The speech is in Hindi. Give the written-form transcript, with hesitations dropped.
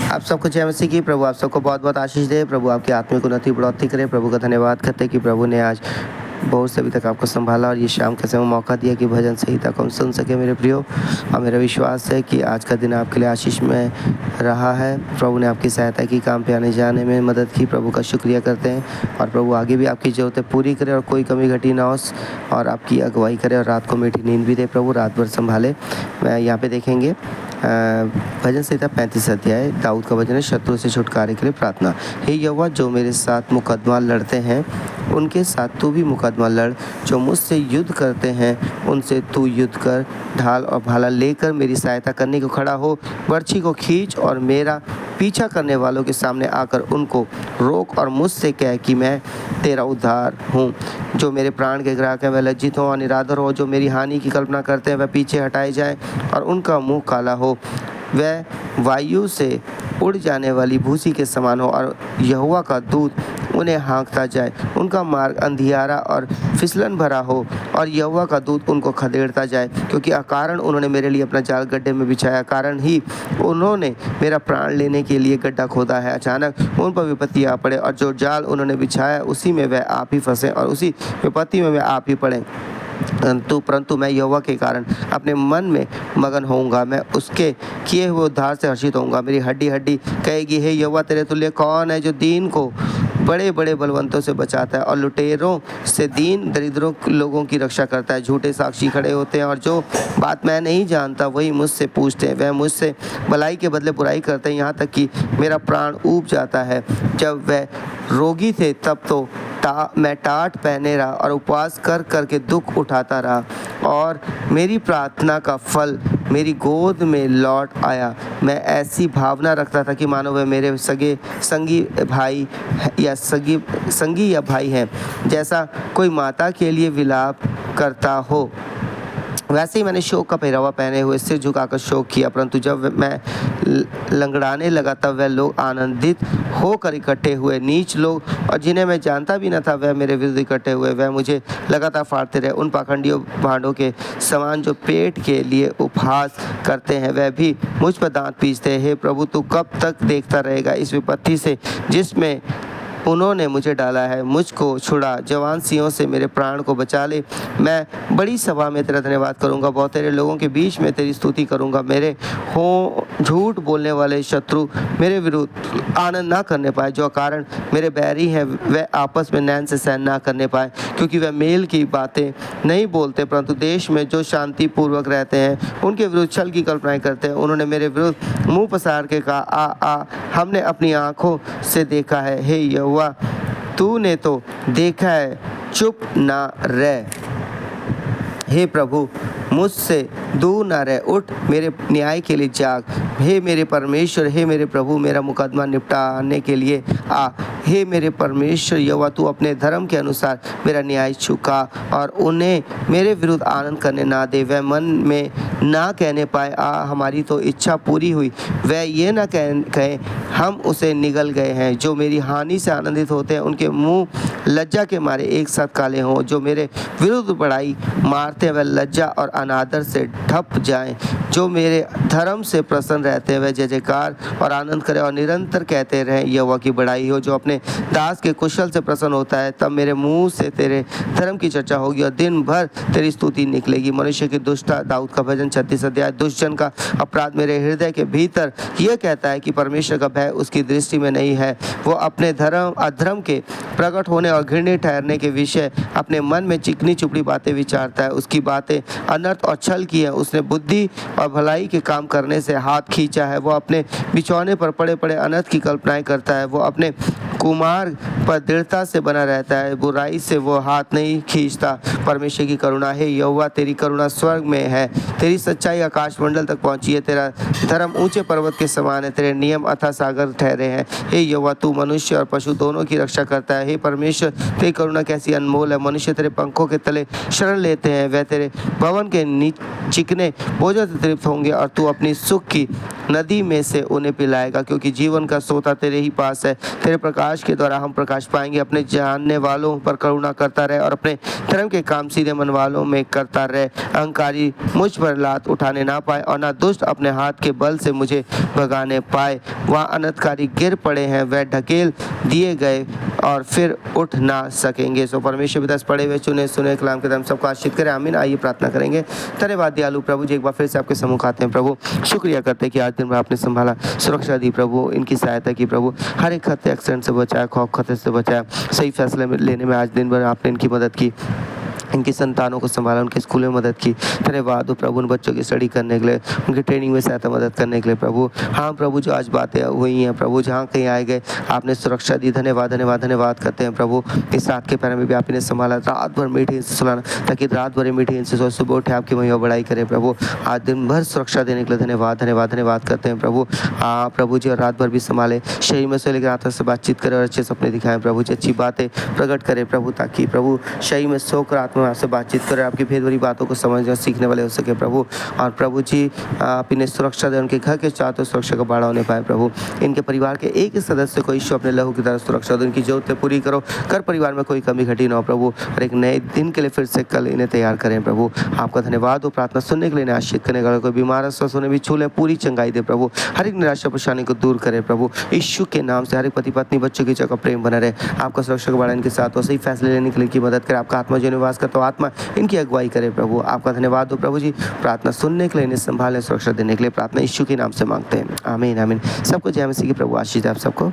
आप सबको जय मसीह की। प्रभु आप सबको बहुत बहुत आशीष दे। प्रभु आपकी आत्मिक उन्नति बढ़ोतरी करे। प्रभु का धन्यवाद करते हैं कि प्रभु ने आज बहुत से अभी तक आपको संभाला और ये शाम के समय मौका दिया कि भजन संहिता को हम सुन सके मेरे प्रियो। और मेरा विश्वास है कि आज का दिन आपके लिए आशीष में रहा है। प्रभु ने आपकी सहायता की, काम पे आने जाने में मदद की। प्रभु का शुक्रिया करते हैं और प्रभु आगे भी आपकी ज़रूरतें पूरी करे और कोई कमी घटी ना हो और आपकी अगुवाई करे और रात को मीठी नींद भी दे। प्रभु रात भर संभाले। मैं यहाँ पे देखेंगे भजन संहिता 35 अध्याय, दाऊद का भजन है, शत्रु से छुटकारे के लिए प्रार्थना। हे यहोवा, जो मेरे साथ मुकदमा लड़ते हैं उनके साथ तू भी मुकदमा लड़। जो मुझसे युद्ध करते हैं उनसे तू युद्ध कर। ढाल और भाला लेकर मेरी सहायता करने को खड़ा हो। बर्छी को खींच और मेरा पीछा करने वालों के सामने आकर उनको रोक और मुझसे कह कि मैं तेरा उद्धार हूँ। जो मेरे प्राण के ग्राहक हैं वह लज्जित हों और निरादर हो। जो मेरी हानि की कल्पना करते हैं वह पीछे हटाए जाएं और उनका मुंह काला हो। वह वायु से उड़ जाने वाली भूसी के समान हो और यहोवा का दूत उन्हें हाँकता जाए। उनका मार्ग अंधियारा और फिसलन भरा हो और यहोवा का दूत उनको खदेड़ता जाए। क्योंकि अकारण उन्होंने मेरे लिए अपना जाल गड्ढे में बिछाया, कारण ही उन्होंने मेरा प्राण लेने के लिए गड्ढा खोदा है। अचानक उन पर विपत्ति आ पड़े और जो जाल उन्होंने बिछाया उसी में वह आप ही फंसे और उसी विपत्ति में वह आप ही पड़े। परंतु मैं यहोवा के कारण अपने मन में मगन होऊंगा। मैं उसके किए हुए उद्धार से हर्षित होऊंगा। मेरी हड्डी हड्डी कहेगी, हे यहोवा, तेरे तुल्य कौन है जो दीन को बड़े बड़े बलवंतों से बचाता है और लुटेरों से दीन दरिद्रों लोगों की रक्षा करता है। झूठे साक्षी खड़े होते हैं और जो बात मैं नहीं जानता वही मुझसे पूछते हैं। वह मुझसे भलाई के बदले बुराई करते हैं, यहाँ तक कि मेरा प्राण ऊब जाता है। जब वह रोगी थे तब तो मैं टाट पहने रहा और उपवास कर कर के दुख उठाता रहा और मेरी प्रार्थना का फल मेरी गोद में लौट आया। मैं ऐसी भावना रखता था कि मानो वह मेरे संगी या भाई हैं, जैसा कोई माता के लिए विलाप करता हो। वैसे ही मैंने शोक का पहरावा पहने हुए सिर झुकाकर शोक किया। परंतु जब मैं लंगड़ाने लगा तब वह लोग आनंदित होकर इकट्ठे हुए। नीच लोग और जिन्हें मैं जानता भी न था वह मेरे विरुद्ध इकट्ठे हुए। वह मुझे लगातार फाड़ते रहे। उन पाखंडियों भांडों के समान जो पेट के लिए उपहास करते हैं वह भी मुझ पर दांत पीसते हैं। हे प्रभु, तू कब तक देखता रहेगा इस विपत्ति से जिसमें उन्होंने मुझे डाला है। मुझको छुड़ा, जवान सिंहों से मेरे प्राण को बचा ले। मैं बड़ी सभा में तेरा धन्यवाद करूंगा, बहुत तेरे लोगों के बीच में तेरी स्तुति करूंगा। मेरे हो झूठ बोलने वाले शत्रु मेरे विरुद्ध आनंद ना करने पाए। जो कारण मेरे बैरी हैं वह आपस में नैन से सहन ना करने पाए, क्योंकि वह मेल की बातें नहीं बोलते परंतु देश में जो शांति पूर्वक रहते हैं उनके विरुद्ध छल की कल्पनाएं करते हैं। उन्होंने मेरे विरुद्ध मुंह पसार के कहा, आ हमने अपनी आंखों से देखा है। हे यहोवा, तूने तो देखा है, चुप ना रह। हे प्रभु, मुझसे दूर ना रह, उठ मेरे न्याय के लिए जाग। हे मेरे परमेश्वर, हे मेरे प्रभु, मेरा मुकदमा निपटाने के लिए आ। हे मेरे परमेश्वर यहोवा, तू अपने धर्म के अनुसार मेरा न्याय चुका और उन्हें मेरे विरुद्ध आनंद करने ना दे। वह मन में ना कहने पाए, हमारी तो इच्छा पूरी हुई। वह ये ना कहे, हम उसे निगल गए हैं। जो मेरी हानि से आनंदित होते हैं उनके मुंह लज्जा के मारे एक साथ काले हों। जो मेरे विरुद्ध बड़ाई मारते हैं वह लज्जा और अनादर से ढप जाएं। जो मेरे धर्म से प्रसन्न रहते हैं वह जय जयकार और आनंद करें और निरंतर कहते रहें, यहोवा की बड़ाई हो। जो अपने दास के कुशल से प्रसन्न होता है, तब मेरे मुंह से तेरे धर्म की चर्चा होगी और दिन भर तेरी स्तुति निकलेगी। मनुष्य की दुष्टता, दाऊद का भजन 36 अध्याय। दुष्ट जन का अपराध मेरे हृदय के भीतर यह कहता है कि परमेश्वर का भय उसकी दृष्टि में नहीं है। वो अपने अधर्म के प्रकट होने और घृण्य ठहरने के विषय अपने मन में चिकनी चुपड़ी बातें विचारता है। उसकी बातें अनर्थ और छल की है। उसने बुद्धि और भलाई के काम करने से हाथ खींचा है। वो अपने बिछौने पर पड़े पड़े अनर्थ की कल्पनाएं करता है। वो अपने कुमार पर दृढ़ता से बना रहता है। बुराई से वो हाथ नहीं खींचता। परमेश्वर की करुणा है यहोवा, तेरी करुणा स्वर्ग में है। तेरी सच्चाई आकाश मंडल तक पहुंची है। तेरा धर्म ऊंचे पर्वत के समान है। तेरे नियम अथाह सागर ठहरे हैं। हे यहोवा, तू मनुष्य और पशु दोनों की रक्षा करता है। हे परमेश्वर, तेरी करुणा कैसी अनमोल है। मनुष्य तेरे पंखों के तले शरण लेते हैं। वह तेरे भवन के चिकने भोजन से तृप्त होंगे और तू अपनी सुख की नदी में से उन्हें पिलाएगा, क्योंकि जीवन का सोता तेरे ही पास है। तेरे प्रकाश प्रकाश के द्वारा हम प्रकाश पाएंगे। अपने जानने वालों पर करुणा करता रहे और अपने धर्म के काम सीधे मन वालों में करता रहे। अहंकारी मुझ पर लात उठाने ना पाए और ना दुष्ट अपने हाथ के बल से मुझे भगाने पाए। वहाँ अनर्थकारी गिर पड़े हैं, वह ढकेल दिए गए और फिर उठ ना सकेंगे। सो परमेश्वर पिता पढ़े हुए चुने सुने कलाम के दम सबको आशीष करें। आमीन। आइए प्रार्थना करेंगे। धन्यवाद दयालु प्रभु जी, एक बार फिर से आपके सम्मुख आते हैं प्रभु। शुक्रिया करते हैं कि आज दिन भर आपने संभाला, सुरक्षा दी प्रभु, इनकी सहायता की प्रभु, हर एक खतरे एक्सीडेंट से बचाया, खौफ खतरे से बचाया, सही फैसले लेने में आज दिन भर आपने इनकी मदद की, इनकी संतानों को संभाला, उनके स्कूल में मदद की। धन्यवाद हो प्रभु, उन बच्चों की स्टडी करने के लिए, उनकी ट्रेनिंग में सहायता मदद करने के लिए प्रभु। हाँ प्रभु, जो आज बातें हुई हैं प्रभु, जहाँ कहीं आए गए आपने सुरक्षा दी। धन्यवाद धन्यवाद धन्यवाद करते हैं प्रभु। इस रात के पैर में भी आपने संभाला, रात भर मीठी से सुलाना, ताकि रात भर मीठी से सुबह उठे आपकी महिमा बढ़ाई करें प्रभु। आज दिन भर सुरक्षा देने के लिए धन्यवाद धन्यवाद धन्यवाद करते हैं प्रभु। हाँ प्रभु जी, और रात भर भी संभाले, शरीर में से लेकर आत्मा से बातचीत करें और अच्छे सपने दिखाएं प्रभु जी, अच्छी बातें प्रकट करें प्रभु, ताकि प्रभु शरीर में सोकर आत्मा आपसे बातचीत करें, आपकी भेद भरी बातों को समझने और सीखने वाले हो सके प्रभु। और प्रभु जी आप इन्हें सुरक्षा दें, उनके घर के चारों सुरक्षा का बाड़ा होने पाए प्रभु। इनके परिवार के एक ही सदस्य को ईश्वर अपने लहू की तरह सुरक्षा दो, इनकी जरूरतें पूरी करो, कर परिवार में कोई कमी घटी ना हो प्रभु, और एक नए दिन के लिए फिर से कल इन्हें तैयार करें प्रभु। आपका धन्यवाद हो, प्रार्थना सुनने के लिए इन्हें आशीष करने का, कोई बीमार स्वस्थ होने भी छू लें, पूरी चंगाई दे प्रभु, हर एक निराशा परेशानी को दूर करें प्रभु। यीशु के नाम से हर एक पति पत्नी बच्चों की जगह प्रेम बना रहे, आपका सुरक्षा का बाड़ा इनके साथ हो, सही फैसले लेने के लिए की मदद करें, आपका आत्मा जो निवास करता हो आत्मा इनकी अगुवाई करे प्रभु। आपका धन्यवाद हो प्रभु जी, प्रार्थना सुनने के लिए, इन्हें संभालने सुरक्षा देने के लिए प्रार्थना यीशु के नाम से मांगते हैं। आमीन आमीन। सबको जय मसीह की प्रभु आशीष दे आप सबको।